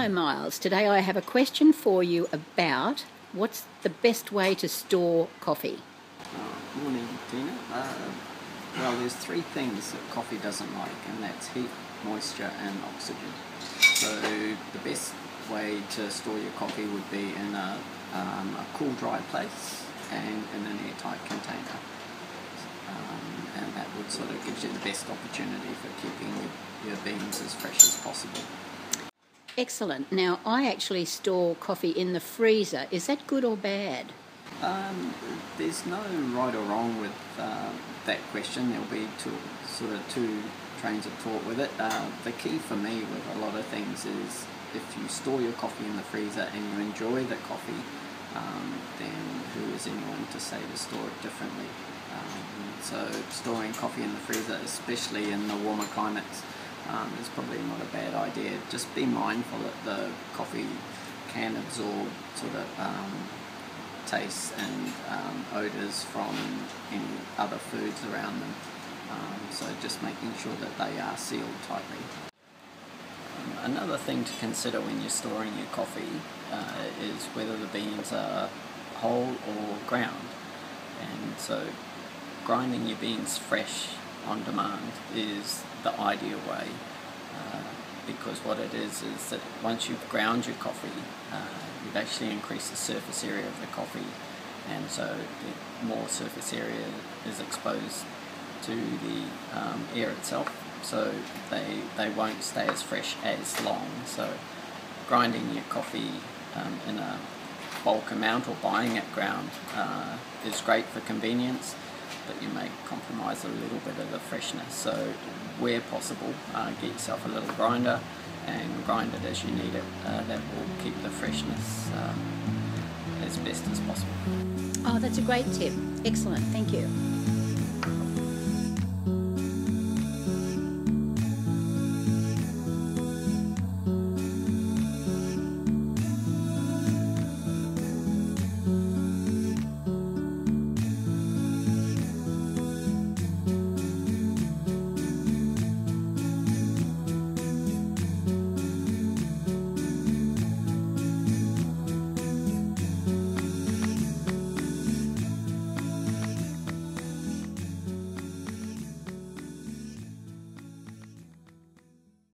Hello Miles, today I have a question for you about what's the best way to store coffee. Morning, Teena. Well, there's three things that coffee doesn't like, and that's heat, moisture and oxygen. So the best way to store your coffee would be in a cool, dry place and in an airtight container. And that would sort of give you the best opportunity for keeping your beans as fresh as possible. Excellent. Now I actually store coffee in the freezer. Is that good or bad? There's no right or wrong with that question. There'll be two trains of thought with it. The key for me with a lot of things is if you store your coffee in the freezer and you enjoy the coffee, then who is anyone to say to store it differently? So storing coffee in the freezer, especially in the warmer climates, is probably not a bad idea. Just be mindful that the coffee can absorb sort of tastes and odours from any other foods around them. So just making sure that they are sealed tightly. Another thing to consider when you're storing your coffee is whether the beans are whole or ground. And so grinding your beans fresh on demand is the ideal way, because what it is that once you've ground your coffee, you've actually increased the surface area of the coffee, and so more surface area is exposed to the air itself, so they won't stay as fresh as long. So grinding your coffee in a bulk amount or buying it ground is great for convenience, but you may compromise a little bit of the freshness. So where possible, get yourself a little grinder and grind it as you need it. That will keep the freshness as best as possible. Oh, that's a great tip. Excellent, thank you.